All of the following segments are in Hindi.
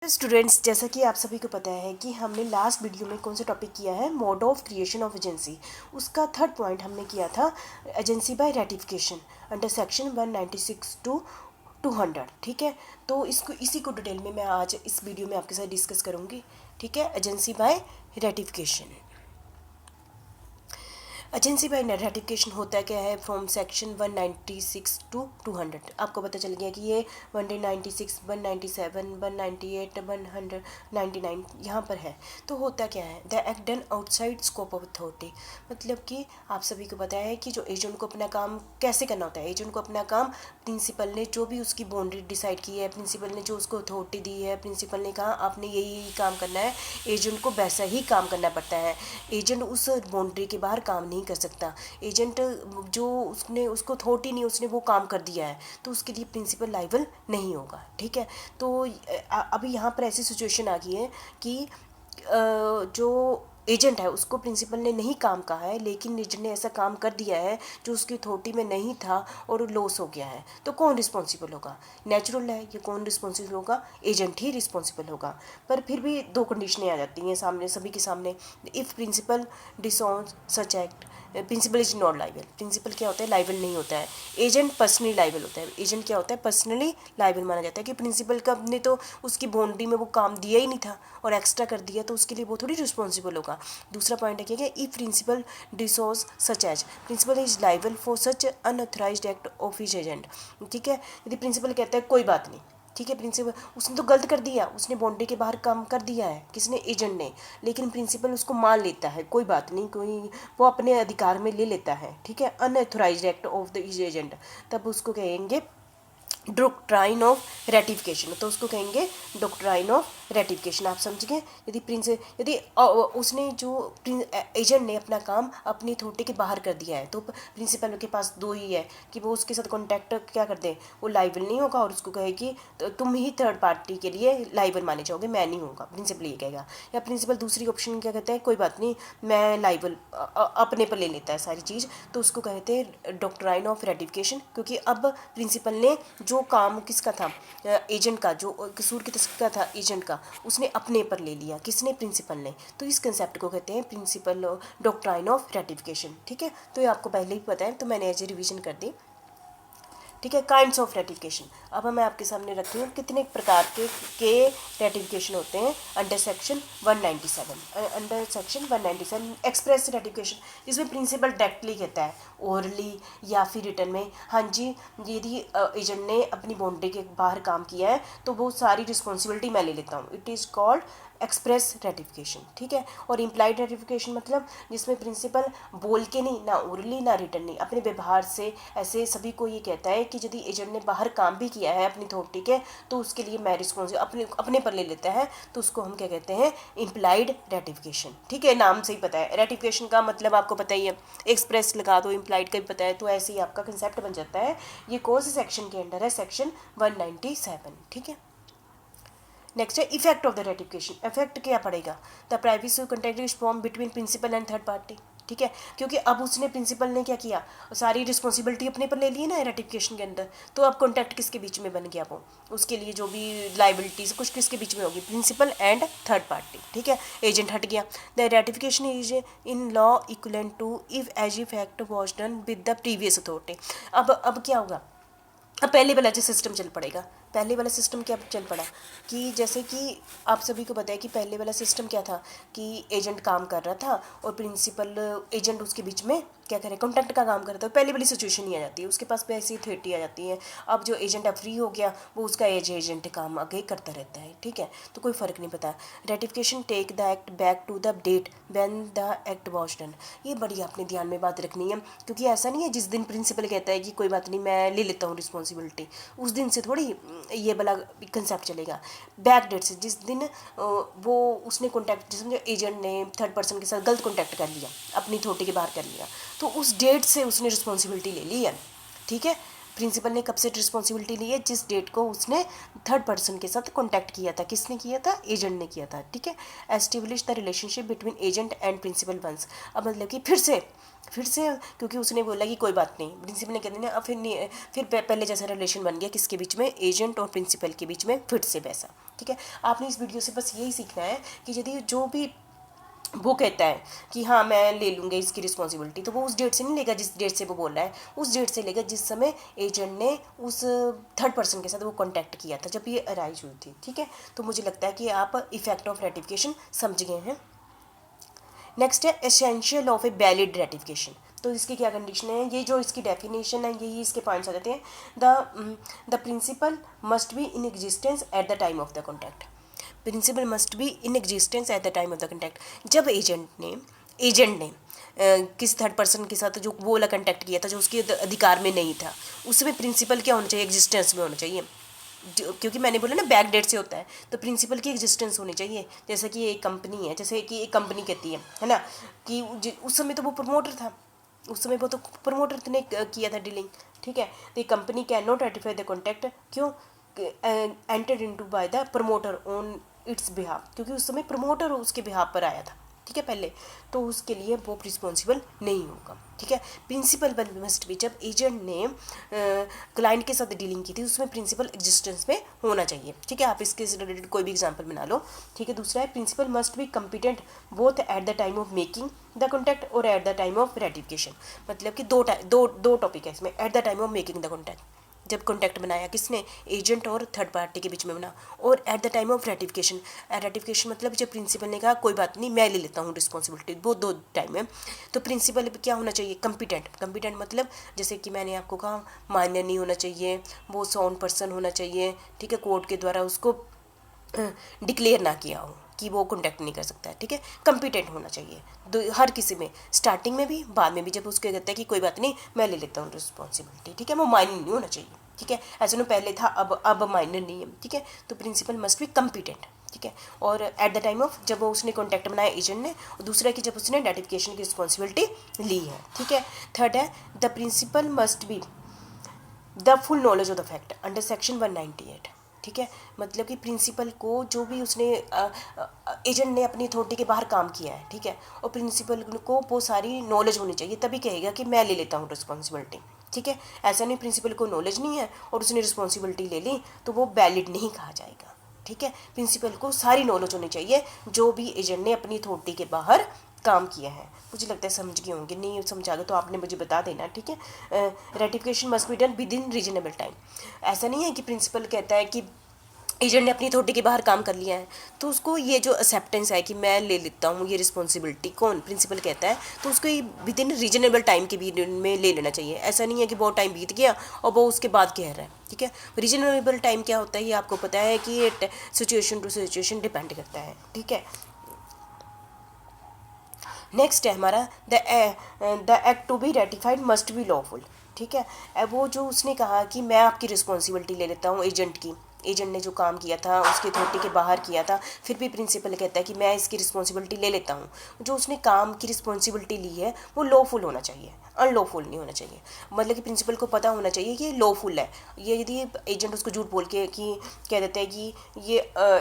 स्टूडेंट्स, जैसा कि आप सभी को पता है कि हमने लास्ट वीडियो में कौन सा टॉपिक किया है, mode of creation of agency. उसका थर्ड पॉइंट हमने किया था agency by ratification under section 196 to 200। ठीक है, तो इसको इसी को डिटेल में मैं आज इस वीडियो में आपके साथ डिस्कस करूँगी। ठीक है, agency by ratification. Agency by ratification होता क्या है, फ्रॉम सेक्शन 196 टू 200। आपको पता चल गया कि ये 196, 197, 198, 199 यहाँ पर है। तो होता क्या है, the act done outside scope of authority. मतलब कि आप सभी को पता है कि जो एजेंट को अपना काम कैसे करना होता है। एजेंट को अपना काम प्रिंसिपल ने जो भी उसकी बाउंड्री डिसाइड की है, प्रिंसिपल ने जो उसको अथॉरिटी दी है, प्रिंसिपल ने कहा आपने यही काम करना है, एजेंट को वैसा ही काम करना पड़ता है। एजेंट उस बाउंड्री के बाहर काम नहीं कर सकता। एजेंट जो उसने उसको अथॉरिटी नहीं, उसने वो काम कर दिया है तो उसके लिए प्रिंसिपल लाइबल नहीं होगा। ठीक है, तो अभी यहाँ पर ऐसी सिचुएशन आ गई है कि जो एजेंट है उसको प्रिंसिपल ने नहीं काम कहा है, लेकिन एजेंट ने ऐसा काम कर दिया है जो उसकी अथॉरिटी में नहीं था और लॉस हो गया है। तो कौन रिस्पॉन्सिबल होगा? नेचुरल है, ये कौन रिस्पॉन्सिबल होगा? एजेंट ही रिस्पॉन्सिबल होगा। पर फिर भी दो कंडीशनें आ जाती हैं सामने सभी के सामने। If principal disown such act, principal is not liable. Principal क्या होता है? लाइबल नहीं होता है। एजेंट पर्सनली लाइबल होता है। एजेंट क्या होता है? पर्सनली लाइबल माना जाता है कि प्रिंसिपल का ने तो उसकी बाउंड्री में वो काम दिया ही नहीं था और एक्स्ट्रा कर दिया, तो उसके लिए वो थोड़ी रिस्पॉन्सिबल होगा। दूसरा पॉइंट है क्या, if principal disowns such as, principal is liable for such unauthorised act of his agent. ठीक है, यदि प्रिंसिपल कहता है कोई बात नहीं, ठीक है, प्रिंसिपल उसने तो गलत कर दिया, उसने बाउंड्री के बाहर काम कर दिया है, किसने? एजेंट ने, लेकिन प्रिंसिपल उसको मान लेता है, कोई बात नहीं, कोई वो अपने अधिकार में ले लेता है। ठीक है, unauthorised act of the agent, तब उसको कहेंगे डॉक्ट्राइन ऑफ रेटिफिकेशन। तो उसको कहेंगे डॉक्ट्राइन ऑफ रेटिफिकेशन। आप समझ गए? यदि उसने जो एजेंट ने अपना काम अपनी अथॉरिटी के बाहर कर दिया है, तो प्रिंसिपल के पास दो ही है कि वो उसके साथ कॉन्टैक्ट क्या कर दे, वो लाइबल नहीं होगा और उसको कहे कि तो तुम ही थर्ड पार्टी के लिए लाइबल माने जाओगे, मैं नहीं होगा। प्रिंसिपल ये कहेगा। या प्रिंसिपल दूसरी ऑप्शन क्या कहते हैं, कोई बात नहीं, मैं लाइबल अपने पर ले लेता है सारी चीज़, तो उसको कहते हैं डॉक्ट्राइन ऑफ रेटिफिकेशन। क्योंकि अब प्रिंसिपल ने जो काम किसका था, एजेंट का, जो कसूर किसका था, एजेंट का, उसने अपने पर ले लिया। किसने? प्रिंसिपल ने। तो इस कंसेप्ट को कहते हैं प्रिंसिपल डॉक्ट्राइन ऑफ रेटिफिकेशन। ठीक है, तो ये आपको पहले ही पता है, तो मैंने एज ए रिविजन कर दी। ठीक है, काइंड्स ऑफ रेटिफिकेशन। अब मैं आपके सामने रखती हूँ कितने प्रकार के रेटिफिकेशन होते हैं under section 197। Under section 197 express ratification, जिसमें प्रिंसिपल डायरेक्टली कहता है ओरली या फिर रिटर्न में, हाँ जी, यदि एजेंट ने अपनी बाउंड्री के बाहर काम किया है तो वो सारी रिस्पॉन्सिबिलिटी मैं ले लेता हूँ। It is called express ratification. ठीक है, और इम्प्लाइड रेटिफिकेशन मतलब जिसमें प्रिंसिपल बोल के नहीं, ना ओरली ना रिटर्न नहीं, अपने व्यवहार से ऐसे सभी को ये कहता है कि यदि एजेंट ने बाहर काम भी किया है अपनी अथॉरिटी के, तो उसके लिए मैं रिस्पॉन्सिबल अपने पर ले लेता है, तो उसको हम क्या कहते हैं? Implied ratification. ठीक है, नाम से ही पता है, रेटिफिकेशन का मतलब आपको पता ही है, एक्सप्रेस लगा दो, इम्प्लाइड का भी पता है, तो ऐसे ही आपका कंसेप्ट बन जाता है। ये कौन से सेक्शन के अंडर है? सेक्शन 197। ठीक है, नेक्स्ट है effect of the ratification. Effect क्या पड़ेगा? The privacy contract is form between principal and third party. ठीक है, क्योंकि अब उसने प्रिंसिपल ने क्या किया, सारी रिस्पॉन्सिबिलिटी अपने पर ले ली ना रेटिफिकेशन के अंदर, तो अब कॉन्ट्रैक्ट किसके बीच में बन गया? वो उसके लिए जो भी लाइबिलिटीज कुछ किसके बीच में होगी? Principal and third party. ठीक है, एजेंट हट गया। The ratification is in law equivalent to if as effect was done with the previous authority. अब क्या होगा? अब पहले वाला जो सिस्टम चल पड़ेगा। पहले वाला सिस्टम क्या चल पड़ा कि जैसे कि आप सभी को पता है कि पहले वाला सिस्टम क्या था कि एजेंट काम कर रहा था और प्रिंसिपल एजेंट उसके बीच में क्या करे, कॉन्ट्रैक्ट का काम कर रहा था। पहले वाली सिचुएशन ही आ जाती है, उसके पास भी ऐसी अथॉरिटी आ जाती है। अब जो एजेंट अब फ्री हो गया, वो उसका एजेंट काम आगे करता रहता है। ठीक है, तो कोई फ़र्क नहीं पता। Ratification take the act back to the date when the act was done. ये बड़ी आपने ध्यान में बात रखनी है, क्योंकि ऐसा नहीं है जिस दिन प्रिंसिपल कहता है कि कोई बात नहीं मैं ले लेता हूँ रिस्पॉन्सिबिलिटी, उस दिन से थोड़ी ये वाला कंसेप्ट चलेगा। बैक डेट से, जिस दिन वो उसने कॉन्टैक्ट, जिसमें एजेंट ने थर्ड पर्सन के साथ गलत कॉन्टैक्ट कर लिया, अपनी अथॉरिटी के बाहर कर लिया, तो उस डेट से उसने रिस्पॉन्सिबिलिटी ले ली है। ठीक है, प्रिंसिपल ने कब से रिस्पॉन्सिबिलिटी ली है? जिस डेट को उसने थर्ड पर्सन के साथ कॉन्टैक्ट किया था। किसने किया था? एजेंट ने किया था। ठीक है, establish the relationship between agent and principal once. अब मतलब कि फिर से फिर से क्योंकि उसने बोला कि कोई बात नहीं, प्रिंसिपल ने कह दिया, अब फिर पहले जैसा रिलेशन बन गया किसके बीच में, एजेंट और प्रिंसिपल के बीच में, फिर से वैसा। ठीक है, आपने इस वीडियो से बस यही सीखना है कि यदि जो भी वो कहता है कि हाँ मैं ले लूँगा इसकी रिस्पॉन्सिबिलिटी, तो वो उस डेट से नहीं लेगा जिस डेट से वो बोल रहा है, उस डेट से लेगा जिस समय एजेंट ने उस थर्ड पर्सन के साथ वो कॉन्टैक्ट किया था, जब ये अराइज हुई थी। ठीक है, तो मुझे लगता है कि आप इफेक्ट ऑफ रेटिफिकेशन समझ गए हैं। नेक्स्ट है essential of a valid ratification. तो इसकी क्या कंडीशन है, ये जो इसकी डेफिनेशन है यही इसके पॉइंट्स आ जाते हैं। The principal must be in existence at the time of the contact. Principal must be in existence at the time of the contact. जब एजेंट ने किसी थर्ड पर्सन के साथ जो वो वाला कॉन्टैक्ट किया था जो उसके अधिकार में नहीं था, उसमें प्रिंसिपल क्या होना चाहिए, एग्जिस्टेंस में होना चाहिए। क्योंकि मैंने बोला ना बैक डेट से होता है, तो प्रिंसिपल की एग्जिस्टेंस होनी चाहिए। जैसे कि एक कंपनी है, जैसे कि एक कंपनी कहती है ना कि उस समय तो वो प्रमोटर था, उस समय वो तो प्रमोटर ने किया था डीलिंग। ठीक है, तो company can not ratify the contact, क्यों, entered into by the promoter on its behalf, क्योंकि उस समय प्रमोटर उसके बिहाफ पर आया था। ठीक है, पहले तो उसके लिए वो रिस्पॉन्सिबल नहीं होगा। ठीक है, प्रिंसिपल मस्ट भी, जब एजेंट ने क्लाइंट के साथ डीलिंग की थी उसमें प्रिंसिपल एग्जिस्टेंस में होना चाहिए। ठीक है, आप इसके रिलेटेड कोई भी एग्जांपल बना लो। ठीक है, दूसरा है principal must be competent both at the time of making the contact और at the time of ratification. मतलब कि दो टॉपिक है इसमें, at the time of making the contact, जब कॉन्टैक्ट बनाया किसने, एजेंट और थर्ड पार्टी के बीच में बना, और at the time of ratification. Ratification मतलब जब प्रिंसिपल ने कहा कोई बात नहीं मैं ले लेता हूँ रिस्पॉन्सिबिलिटी, वो दो टाइम है। तो प्रिंसिपल क्या होना चाहिए, कंपिटेंट मतलब जैसे कि मैंने आपको कहा मान्य नहीं होना चाहिए, वो साउंड पर्सन होना चाहिए। ठीक है, कोर्ट के द्वारा उसको डिक्लेयर ना किया हो कि वो कॉन्टैक्ट नहीं कर सकता है। ठीक है, कम्पिटेंट होना चाहिए हर किसी में, स्टार्टिंग में भी बाद में भी, जब उसके कहता है कि कोई बात नहीं मैं ले लेता हूँ रिस्पॉन्सिबिलिटी। ठीक है, वो माइनर नहीं होना चाहिए। ठीक है, ऐसे ना पहले था अब माइनर नहीं है। ठीक है, तो प्रिंसिपल मस्ट बी कम्पिटेंट। ठीक है, और एट द टाइम ऑफ जब उसने कॉन्टैक्ट बनाया एजेंट ने, और दूसरा कि जब उसने रेटिफिकेशन की रिस्पॉन्सिबिलिटी ली है। ठीक है, थर्ड है the principal must be the full knowledge of the fact under section 198। ठीक है, मतलब कि प्रिंसिपल को जो भी उसने एजेंट ने अपनी अथॉरिटी के बाहर काम किया है, ठीक है, और प्रिंसिपल को वो सारी नॉलेज होनी चाहिए, तभी कहेगा कि मैं ले लेता हूँ रिस्पॉन्सिबिलिटी। ठीक है, ऐसा नहीं प्रिंसिपल को नॉलेज नहीं है और उसने रिस्पॉन्सिबिलिटी ले ली तो वो वैलिड नहीं कहा जाएगा। ठीक है, प्रिंसिपल को सारी नॉलेज होनी चाहिए जो भी एजेंट ने अपनी अथॉरिटी के बाहर काम किया है। मुझे लगता है समझ गए होंगे, नहीं समझा गए तो आपने मुझे बता देना। ठीक है, ratification must be done with in reasonable time. ऐसा नहीं है कि प्रिंसिपल कहता है कि एजेंट ने अपनी अथॉरिटी के बाहर काम कर लिया है तो उसको ये जो एक्सेप्टेंस है कि मैं ले लेता हूँ ये रिस्पॉन्सिबिलिटी, कौन, प्रिंसिपल कहता है, तो उसको विद इन रीजनेबल टाइम के बीच में ले लेना चाहिए। ऐसा नहीं है कि बहुत टाइम बीत गया और वो उसके बाद कह रहा है। ठीक है, रीजनेबल टाइम क्या होता है ये आपको पता है कि ये सिचुएशन टू सिचुएशन डिपेंड करता है। ठीक है, नेक्स्ट है हमारा the act to be ratified must be lawful. ठीक है, अब वो जो उसने कहा कि मैं आपकी रिस्पॉन्सिबिलिटी ले लेता हूँ एजेंट की, एजेंट ने जो काम किया था उसकी अथॉरिटी के बाहर किया था, फिर भी प्रिंसिपल कहता है कि मैं इसकी रिस्पॉन्सिबिलिटी ले लेता हूँ। जो उसने काम की रिस्पॉन्सिबिलिटी ली है वो लॉफुल होना चाहिए, अनलॉफुल नहीं होना चाहिए। मतलब कि प्रिंसिपल को पता होना चाहिए कि ये लॉफुल है। ये यदि एजेंट उसको झूठ बोल के कि कह देता है कि ये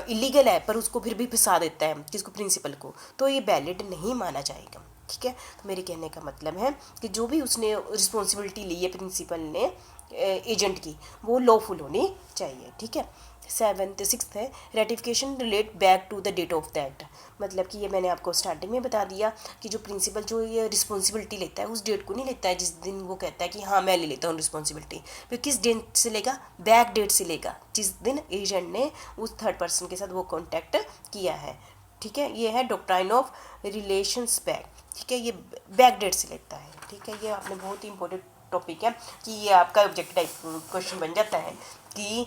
इलीगल है पर उसको फिर भी फंसा देता है किसको, प्रिंसिपल को, तो ये वैलिड नहीं माना जाएगा। ठीक है, तो मेरे कहने का मतलब है कि जो भी उसने रिस्पॉन्सिबिलिटी ली है प्रिंसिपल ने एजेंट की वो लॉफुल होनी चाहिए। ठीक है, सिक्स्थ है ratification relate back to the date of the act. मतलब कि ये मैंने आपको स्टार्टिंग में बता दिया कि जो प्रिंसिपल जो ये रिस्पॉन्सिबिलिटी लेता है उस डेट को नहीं लेता है जिस दिन वो कहता है कि हाँ मैं ले लेता हूँ रिस्पॉन्सिबिलिटी, फिर किस डेट से लेगा, बैक डेट से लेगा जिस दिन एजेंट ने उस थर्ड पर्सन के साथ वो कॉन्टैक्ट किया है। ठीक है, ये है डॉक्ट्राइन ऑफ रिलेशंस बैक। ठीक है, ये बैक डेट से लेता है। ठीक है, ये आपने बहुत ही इंपॉर्टेंट टॉपिक है कि ये आपका ऑब्जेक्टिव टाइप क्वेश्चन बन जाता है कि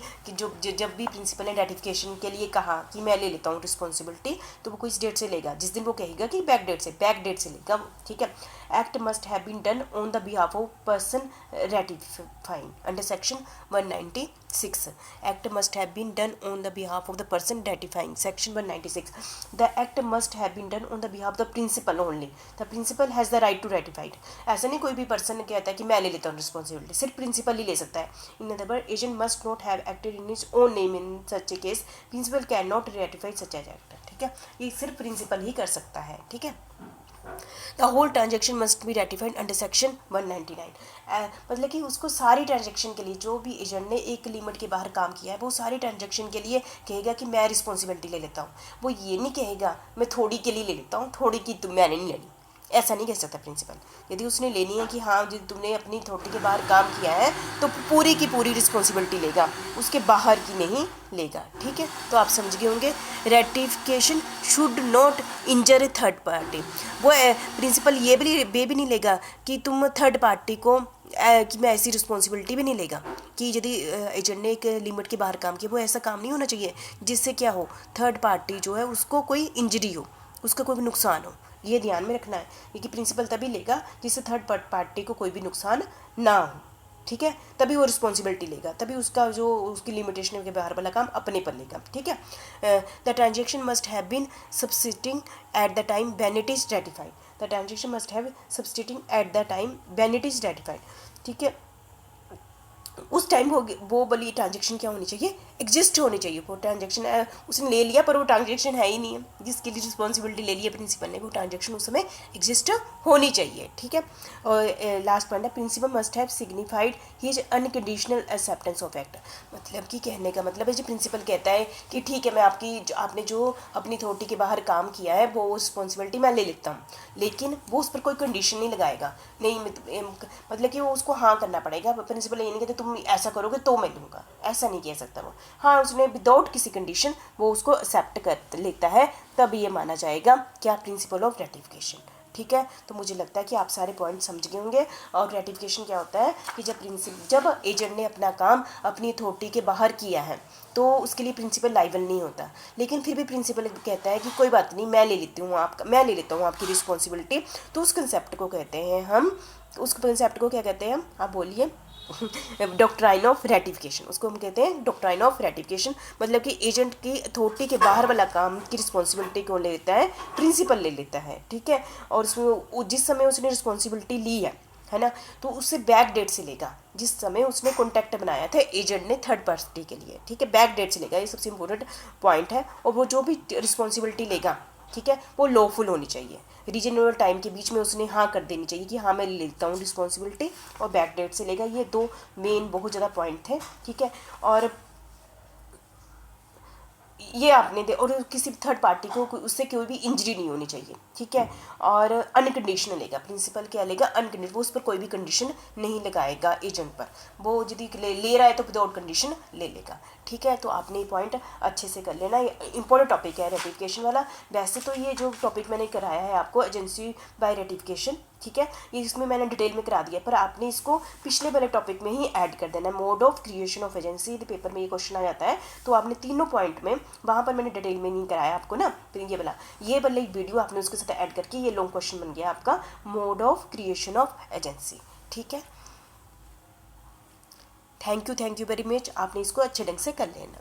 जब भी प्रिंसिपल ने रेटिफिकेशन के लिए कहा कि मैं ले लेता हूँ रिस्पॉन्सिबिलिटी तो वो किस डेट से लेगा, जिस दिन वो कहेगा कि बैक डेट से लेगा। ठीक है, act must have been done on the behalf of person ratifying under section 196। Act must have been done on the behalf of the person ratifying section 196। The act must have been done on the behalf the principal only, the principal has the right to ratified. ऐसा नहीं कोई भी पर्सन कहता है कि मैं ले लेता हूँ रिस्पॉन्सिबिलिटी, सिर्फ प्रिंसिपल ही ले सकता है। In other word agent must not have acted in his own name in such a case principal cannot ratify such an act। ठीक है, ये सिर्फ प्रिंसिपल ही कर सकता है। ठीक है, the whole transaction must be ratified under section 199। मतलब कि उसको सारी ट्रांजेक्शन के लिए, जो भी एजेंट ने एक लिमिट के बाहर काम किया है वो सारी ट्रांजेक्शन के लिए कहेगा कि मैं रिस्पॉन्सिबिलिटी ले लेता हूँ। वो ये नहीं कहेगा मैं थोड़ी के लिए ले लेता हूँ, थोड़ी की मैंने नहीं लेनी, ऐसा नहीं कह सकता प्रिंसिपल। यदि उसने लेनी है कि हाँ यदि तुमने अपनी अथॉरिटी के बाहर काम किया है तो पूरी की पूरी रिस्पॉन्सिबिलिटी लेगा, उसके बाहर की नहीं लेगा। ठीक है, तो आप समझ गए होंगे। Ratification should not injure a third party. वो प्रिंसिपल ये भी नहीं लेगा कि तुम थर्ड पार्टी को कि मैं ऐसी रिस्पॉन्सिबिलिटी भी नहीं लेगा कि यदि एजेंट ने एक लिमिट के बाहर काम किया, वो ऐसा काम नहीं होना चाहिए जिससे क्या हो, थर्ड पार्टी जो है उसको कोई इंजरी हो, उसका कोई भी नुकसान हो। ये ध्यान में रखना है, क्योंकि प्रिंसिपल तभी लेगा जिससे थर्ड पार्टी को कोई भी नुकसान ना हो। ठीक है, तभी वो रिस्पॉन्सिबिलिटी लेगा, तभी उसका जो उसकी लिमिटेशन के बाहर वाला काम अपने पर लेगा। ठीक है, the transaction must have been subsisting at the time when it is ratified. The transaction must have subsisting at the time when it is ratified. ठीक है, उस टाइम वो वाली ट्रांजेक्शन क्या होनी चाहिए, एग्जिस्ट होनी चाहिए। वो ट्रांजेक्शन उसने ले लिया पर वो ट्रांजेक्शन है ही नहीं है जिसके लिए रिस्पॉन्सिबिलिटी ले लिया प्रिंसिपल ने, वो ट्रांजेक्शन उस समय एग्जिस्ट होनी चाहिए। ठीक है, और लास्ट पॉइंट है, principal must have signified his unconditional acceptance of act. मतलब कि कहने का मतलब है जो प्रिंसिपल कहता है कि ठीक है मैं आपने जो अपनी अथॉरिटी के बाहर काम किया है वो रिस्पॉन्सिबिलिटी मैं ले लेता हूँ, लेकिन वो उस पर कोई कंडीशन नहीं लगाएगा। नहीं मतलब कि वो उसको हाँ करना पड़ेगा। प्रिंसिपल ये नहीं कहते तुम ऐसा करोगे तो मैं दूंगा, ऐसा नहीं कह सकता वो। हाँ, उसने विदाउट किसी कंडीशन वो उसको एक्सेप्ट कर लेता है, तब ये माना जाएगा क्या, प्रिंसिपल ऑफ रेटिफिकेशन। ठीक है, तो मुझे लगता है कि आप सारे पॉइंट समझ गए होंगे। और रेटिफिकेशन क्या होता है कि जब एजेंट ने अपना काम अपनी अथॉरिटी के बाहर किया है तो उसके लिए प्रिंसिपल लाइबल नहीं होता, लेकिन फिर भी प्रिंसिपल कहता है कि कोई बात नहीं, मैं ले लेता हूँ आपकी रिस्पॉन्सिबिलिटी। तो उस कंसेप्ट को कहते हैं हम, उस कंसेप्ट को क्या कहते हैं हम, आप बोलिए डॉक्ट्राइन ऑफ रेटिफिकेशन। उसको हम कहते हैं डॉक्ट्राइन ऑफ रेटिफिकेशन। मतलब कि एजेंट की अथॉरिटी के बाहर वाला काम की रिस्पॉन्सिबिलिटी कौन ले लेता है, प्रिंसिपल ले लेता है। ठीक है, और उसमें जिस समय उसने रिस्पॉन्सिबिलिटी ली है ना, तो उससे बैक डेट से लेगा जिस समय उसने कॉन्टैक्ट बनाया था एजेंट ने थर्ड पार्टी के लिए। ठीक है, बैक डेट से लेगा, ये सबसे इंपॉर्टेंट पॉइंट है। और वो जो भी रिस्पॉन्सिबिलिटी लेगा, ठीक है, वो लॉफुल होनी चाहिए। रीजनेबल टाइम के बीच में उसने हाँ कर देनी चाहिए कि हाँ मैं लेता हूँ रिस्पॉन्सिबिलिटी, और बैक डेट से लेगा। ये दो मेन बहुत ज़्यादा पॉइंट थे। ठीक है, और ये आपने दे, और किसी थर्ड पार्टी को उससे कोई भी इंजरी नहीं होनी चाहिए। ठीक है, और अनकंडीशनल लेगा प्रिंसिपल, क्या लेगा, अनकंडीशनल। वो उस पर कोई भी कंडीशन नहीं लगाएगा एजेंट पर, वो यदि ले रहा है तो विदाउट कंडीशन ले लेगा। ठीक है, तो आपने ये पॉइंट अच्छे से कर लेना, इंपॉर्टेंट टॉपिक है रेटिफिकेशन वाला। वैसे तो ये जो टॉपिक मैंने कराया है आपको एजेंसी बाय रेटिफिकेशन, ठीक है, ये इसमें मैंने डिटेल में करा दिया, पर आपने इसको पिछले वाले टॉपिक में ही ऐड कर देना है। Mode of creation of agency, paper में ये क्वेश्चन आ जाता है, तो आपने तीनों पॉइंट में, वहाँ पर मैंने डिटेल में नहीं कराया आपको ना, फिर ये वाला वीडियो आपने उसके साथ ऐड करके ये लॉन्ग क्वेश्चन बन गया आपका, mode of creation of agency. ठीक है, थैंक यू वेरी मच। आपने इसको अच्छे ढंग से कर लेना।